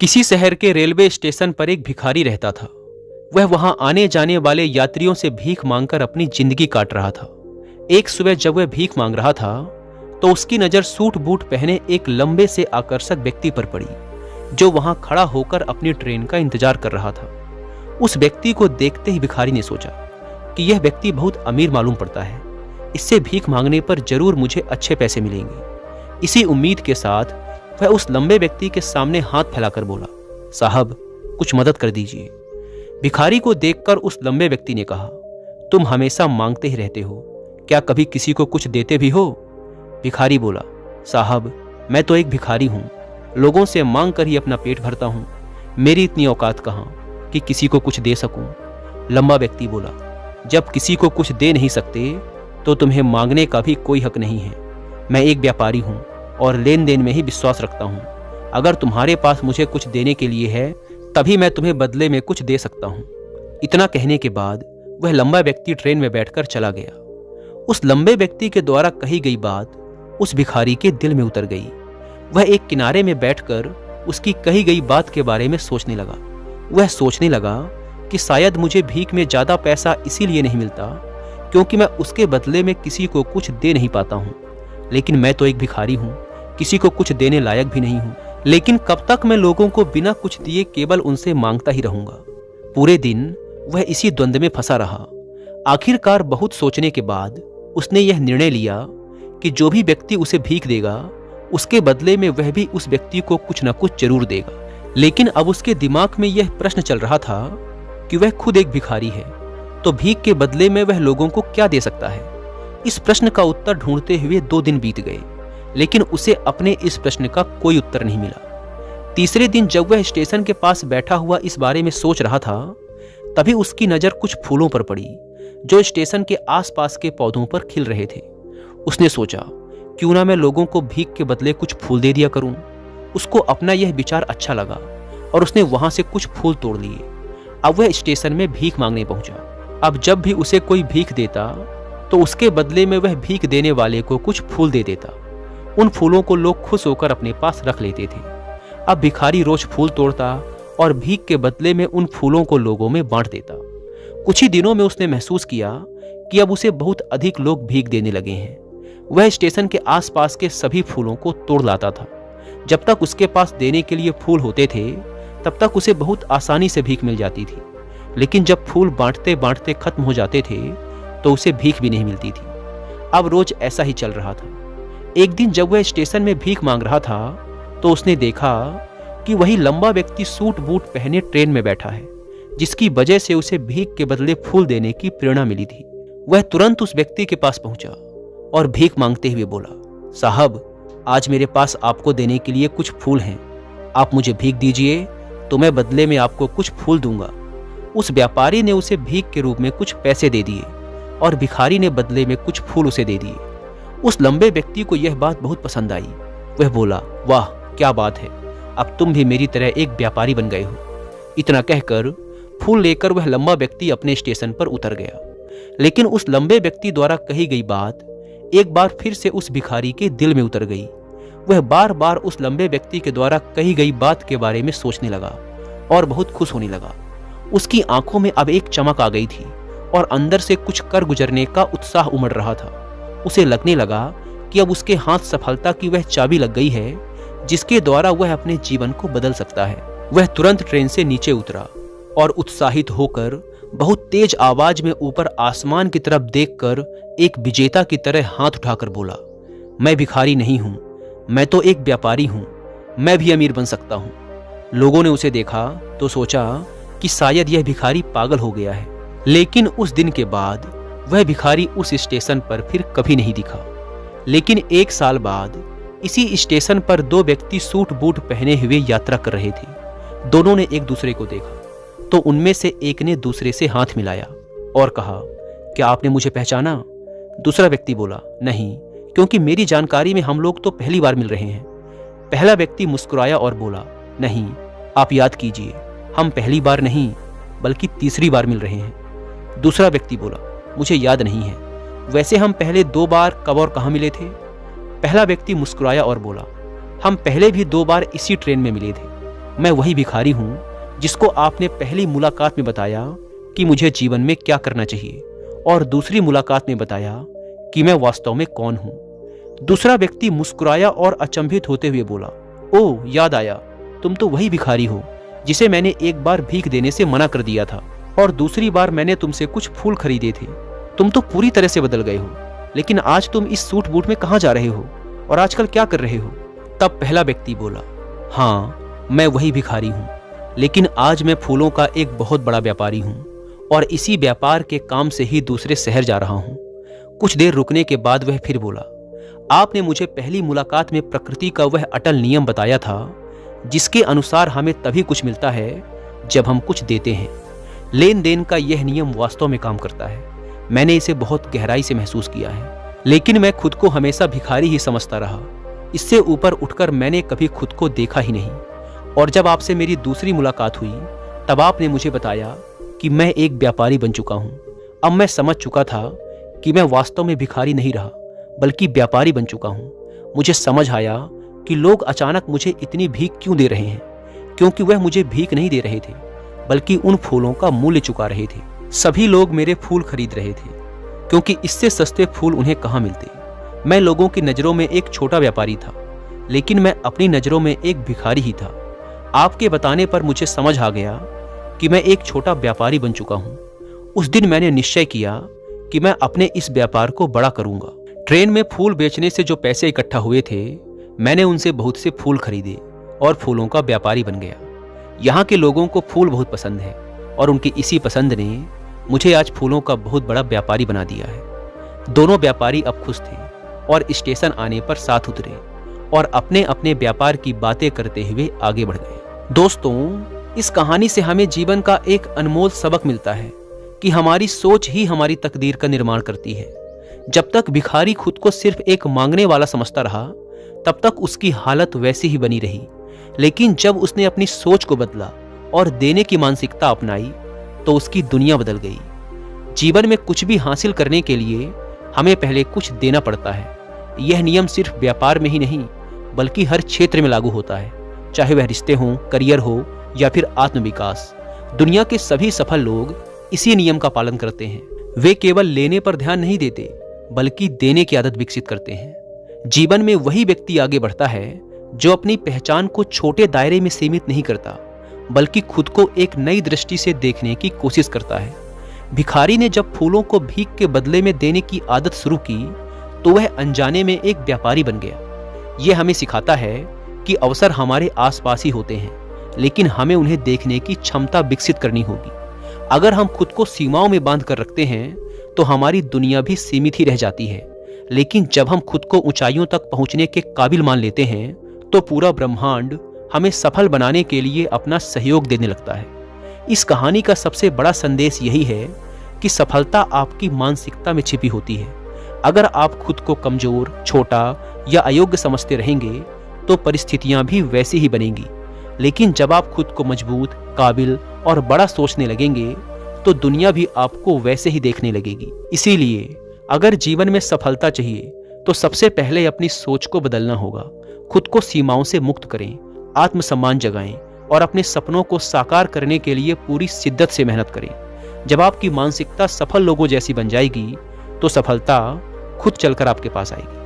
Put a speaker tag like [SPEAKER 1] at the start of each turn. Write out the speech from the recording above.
[SPEAKER 1] किसी शहर के रेलवे स्टेशन पर एक भिखारी रहता था। वह वहां आने जाने वाले यात्रियों से भीख मांगकर अपनी जिंदगी काट रहा था। एक सुबह जब वह भीख मांग रहा था तो उसकी नजर सूट बूट पहने एक लंबे से आकर्षक व्यक्ति पर पड़ी, जो वहां खड़ा होकर अपनी ट्रेन का इंतजार कर रहा था। उस व्यक्ति को देखते ही भिखारी ने सोचा कि यह व्यक्ति बहुत अमीर मालूम पड़ता है, इससे भीख मांगने पर जरूर मुझे अच्छे पैसे मिलेंगे। इसी उम्मीद के साथ वह उस लंबे व्यक्ति के सामने हाथ फैलाकर बोला, साहब कुछ मदद कर दीजिए। भिखारी को देखकर उस लंबे व्यक्ति ने कहा, तुम हमेशा मांगते ही रहते हो, क्या कभी किसी को कुछ देते भी हो? भिखारी बोला, साहब मैं तो एक भिखारी हूं, लोगों से मांग कर ही अपना पेट भरता हूं, मेरी इतनी औकात कहां कि किसी को कुछ दे सकूं। लंबा व्यक्ति बोला, जब किसी को कुछ दे नहीं सकते तो तुम्हें मांगने का भी कोई हक नहीं है। मैं एक व्यापारी हूं और लेन देन में ही विश्वास रखता हूं। अगर तुम्हारे पास मुझे कुछ देने के लिए है तभी मैं तुम्हें बदले में कुछ दे सकता हूं। इतना कहने के बाद वह लंबा व्यक्ति ट्रेन में बैठकर चला गया। उस लंबे व्यक्ति के द्वारा कही गई बात उस भिखारी के दिल में उतर गई। वह एक किनारे में बैठकर उसकी कही गई बात के बारे में सोचने लगा। वह सोचने लगा कि शायद मुझे भीख में ज्यादा पैसा इसीलिए नहीं मिलता क्योंकि मैं उसके बदले में किसी को कुछ दे नहीं पाता हूं। लेकिन मैं तो एक भिखारी हूं, किसी को कुछ देने लायक भी नहीं हूं। लेकिन कब तक मैं लोगों को बिना कुछ दिए केवल उनसे मांगता ही रहूंगा? पूरे दिन वह इसी द्वंद्व में फंसा रहा। आखिरकार बहुत सोचने के बाद उसने यह निर्णय लिया कि जो भी व्यक्ति उसे भीख देगा उसके बदले में वह भी उस व्यक्ति को कुछ न कुछ जरूर देगा। लेकिन अब उसके दिमाग में यह प्रश्न चल रहा था कि वह खुद एक भिखारी है, तो भीख के बदले में वह लोगों को क्या दे सकता है? इस प्रश्न का उत्तर ढूंढते हुए 2 दिन बीत गए, लेकिन उसे अपने इस प्रश्न का कोई उत्तर नहीं मिला। तीसरे दिन जब वह स्टेशन के पास बैठा हुआ इस बारे में सोच रहा था, तभी उसकी नजर कुछ फूलों पर पड़ी जो स्टेशन के आसपास के पौधों पर खिल रहे थे। उसने सोचा, क्यों ना मैं लोगों को भीख के बदले कुछ फूल दे दिया करूं। उसको अपना यह विचार अच्छा लगा और उसने वहां से कुछ फूल तोड़ लिए। अब वह स्टेशन में भीख मांगने पहुंचा। अब जब भी उसे कोई भीख देता तो उसके बदले में वह भीख देने वाले को कुछ फूल दे देता। उन फूलों को लोग खुश होकर अपने पास रख लेते थे। अब भिखारी रोज फूल तोड़ता और भीख के बदले में उन फूलों को लोगों में बांट देता। कुछ ही दिनों में उसने महसूस किया कि अब उसे बहुत अधिक लोग भीख देने लगे हैं। वह स्टेशन के आसपास के सभी फूलों को तोड़ लाता था। जब तक उसके पास देने के लिए फूल होते थे तब तक उसे बहुत आसानी से भीख मिल जाती थी। लेकिन जब फूल बांटते बांटते खत्म हो जाते थे तो उसे भीख भी नहीं मिलती थी। अब रोज ऐसा ही चल रहा था। एक दिन जब वह स्टेशन में भीख मांग रहा था तो उसने देखा कि वही लंबा व्यक्ति सूट बूट पहने ट्रेन में बैठा है, जिसकी वजह से उसे भीख के बदले फूल देने की प्रेरणा मिली थी। वह तुरंत उस व्यक्ति के पास पहुंचा और भीख मांगते हुए बोला, साहब आज मेरे पास आपको देने के लिए कुछ फूल हैं, आप मुझे भीख दीजिए तो मैं बदले में आपको कुछ फूल दूंगा। उस व्यापारी ने उसे भीख के रूप में कुछ पैसे दे दिए और भिखारी ने बदले में कुछ फूल उसे दे दिए। उस लंबे व्यक्ति को यह बात बहुत पसंद आई। वह बोला, वाह क्या बात है, अब तुम भी मेरी तरह एक व्यापारी बन गए हो। इतना कहकर फूल लेकर वह लंबा व्यक्ति अपने स्टेशन पर उतर गया। लेकिन उस लंबे व्यक्ति द्वारा कही गई बात एक बार फिर से उस भिखारी के दिल में उतर गई। वह बार बार उस लंबे व्यक्ति के द्वारा कही गई बात के बारे में सोचने लगा और बहुत खुश होने लगा। उसकी आंखों में अब एक चमक आ गई थी और अंदर से कुछ कर गुजरने का उत्साह उमड़ रहा था। उसे लगने लगा कि अब उसके हाथ सफलता की वह चाबी लग गई है जिसके द्वारा वह अपने जीवन को बदल सकता है। वह तुरंत ट्रेन से नीचे उतरा और उत्साहित होकर बहुत तेज आवाज में ऊपर आसमान की तरफ देखकर एक विजेता की तरह हाथ उठाकर बोला, मैं भिखारी नहीं हूं, मैं तो एक व्यापारी हूं, मैं भी अमीर बन सकता हूं। लोगों ने उसे देखा तो सोचा कि शायद यह भिखारी पागल हो गया है। लेकिन उस दिन के बाद वह भिखारी उस स्टेशन पर फिर कभी नहीं दिखा। लेकिन 1 साल बाद इसी स्टेशन पर 2 व्यक्ति सूट बूट पहने हुए यात्रा कर रहे थे। दोनों ने एक दूसरे को देखा तो उनमें से एक ने दूसरे से हाथ मिलाया और कहा, क्या आपने मुझे पहचाना? दूसरा व्यक्ति बोला, नहीं, क्योंकि मेरी जानकारी में हम लोग तो पहली बार मिल रहे हैं। पहला व्यक्ति मुस्कुराया और बोला, नहीं, आप याद कीजिए, हम पहली बार नहीं बल्कि तीसरी बार मिल रहे हैं। दूसरा व्यक्ति बोला, मुझे याद नहीं है, वैसे हम पहले 2 बार कब और कहाँ मिले थे? पहला व्यक्ति मुस्कुराया और बोला, हम पहले भी 2 बार इसी ट्रेन में मिले थे। मैं वही भिखारी हूँ जिसको आपने पहली मुलाकात में बताया कि मुझे जीवन में क्या करना चाहिए और दूसरी मुलाकात में बताया कि मैं वास्तव में कौन हूँ। दूसरा व्यक्ति मुस्कुराया और अचंभित होते हुए बोला, ओह, याद आया, तुम तो वही भिखारी हो जिसे मैंने एक बार भीख देने से मना कर दिया था और दूसरी बार मैंने तुमसे कुछ फूल खरीदे थे। तुम तो पूरी तरह से बदल गए हो, लेकिन आज तुम इस सूट बूट में कहाँ जा रहे हो और आजकल क्या कर रहे हो? तब पहला व्यक्ति बोला, हाँ, मैं वही भिखारी हूँ, लेकिन आज मैं फूलों का एक बहुत बड़ा व्यापारी हूँ और इसी व्यापार के काम से ही दूसरे शहर जा रहा हूँ। कुछ देर रुकने के बाद वह फिर बोला, आपने मुझे पहली मुलाकात में प्रकृति का वह अटल नियम बताया था जिसके अनुसार हमें तभी कुछ मिलता है जब हम कुछ देते हैं। लेन देन का यह नियम वास्तव में काम करता है। मैंने इसे बहुत गहराई से महसूस किया है, लेकिन मैं खुद को हमेशा भिखारी ही समझता रहा। इससे ऊपर उठकर मैंने कभी खुद को देखा ही नहीं। और जब आपसे मेरी दूसरी मुलाकात हुई तब आपने मुझे बताया कि मैं एक व्यापारी बन चुका हूँ। अब मैं समझ चुका था कि मैं वास्तव में भिखारी नहीं रहा बल्कि व्यापारी बन चुका हूँ। मुझे समझ आया कि लोग अचानक मुझे इतनी भीख क्यों दे रहे हैं, क्योंकि वह मुझे भीख नहीं दे रहे थे बल्कि उन फूलों का मूल्य चुका रहे थे। सभी लोग मेरे फूल खरीद रहे थे क्योंकि इससे सस्ते फूल उन्हें कहाँ मिलते। मैं लोगों की नज़रों में एक छोटा व्यापारी था, लेकिन मैं अपनी नज़रों में एक भिखारी ही था। आपके बताने पर मुझे समझ आ गया कि मैं एक छोटा व्यापारी बन चुका हूँ। उस दिन मैंने निश्चय किया कि मैं अपने इस व्यापार को बड़ा करूँगा। ट्रेन में फूल बेचने से जो पैसे इकट्ठा हुए थे, मैंने उनसे बहुत से फूल खरीदे और फूलों का व्यापारी बन गया। यहाँ के लोगों को फूल बहुत पसंद है और उनकी इसी पसंद ने मुझे आज फूलों का बहुत बड़ा व्यापारी बना दिया है। दोनों व्यापारी अब खुश थे और स्टेशन आने पर साथ उतरे और अपने अपने व्यापार की बातें करते हुए आगे बढ़ गए। दोस्तों, इस कहानी से हमें जीवन का एक अनमोल सबक मिलता है कि हमारी सोच ही हमारी तकदीर का निर्माण करती है। जब तक भिखारी खुद को सिर्फ एक मांगने वाला समझता रहा, तब तक उसकी हालत वैसी ही बनी रही। लेकिन जब उसने अपनी सोच को बदला और देने की मानसिकता अपनाई, तो उसकी दुनिया बदल गई। जीवन में कुछ भी हासिल करने के लिए हमें पहले कुछ देना पड़ता है। यह नियम सिर्फ व्यापार में ही नहीं बल्कि हर क्षेत्र में लागू होता है, चाहे वह रिश्ते हों, करियर हो या फिर आत्मविकास। दुनिया के सभी सफल लोग इसी नियम का पालन करते हैं। वे केवल लेने पर ध्यान नहीं देते बल्कि देने की आदत विकसित करते हैं। जीवन में वही व्यक्ति आगे बढ़ता है जो अपनी पहचान को छोटे दायरे में सीमित नहीं करता बल्कि खुद को एक नई दृष्टि से देखने की कोशिश करता है। भिखारी ने जब फूलों को भीख के बदले में देने की आदत शुरू की तो वह अनजाने में एक व्यापारी बन गया। यह हमें सिखाता है कि अवसर हमारे आसपास ही होते हैं, लेकिन हमें उन्हें देखने की क्षमता विकसित करनी होगी। अगर हम खुद को सीमाओं में बांध कर रखते हैं तो हमारी दुनिया भी सीमित ही रह जाती है, लेकिन जब हम खुद को ऊंचाइयों तक पहुंचने के काबिल मान लेते हैं तो पूरा ब्रह्मांड हमें सफल बनाने के लिए अपना सहयोग देने लगता है। इस कहानी का सबसे बड़ा संदेश यही है कि सफलता आपकी मानसिकता में छिपी होती है। अगर आप खुद को कमजोर, छोटा या अयोग्य समझते रहेंगे तो परिस्थितियां भी वैसी ही बनेंगी। लेकिन जब आप खुद को मजबूत, काबिल और बड़ा सोचने लगेंगे तो दुनिया भी आपको वैसे ही देखने लगेगी। इसीलिए अगर जीवन में सफलता चाहिए तो सबसे पहले अपनी सोच को बदलना होगा। खुद को सीमाओं से मुक्त करें, आत्मसम्मान जगाएं और अपने सपनों को साकार करने के लिए पूरी शिद्दत से मेहनत करें। जब आपकी मानसिकता सफल लोगों जैसी बन जाएगी तो सफलता खुद चलकर आपके पास आएगी।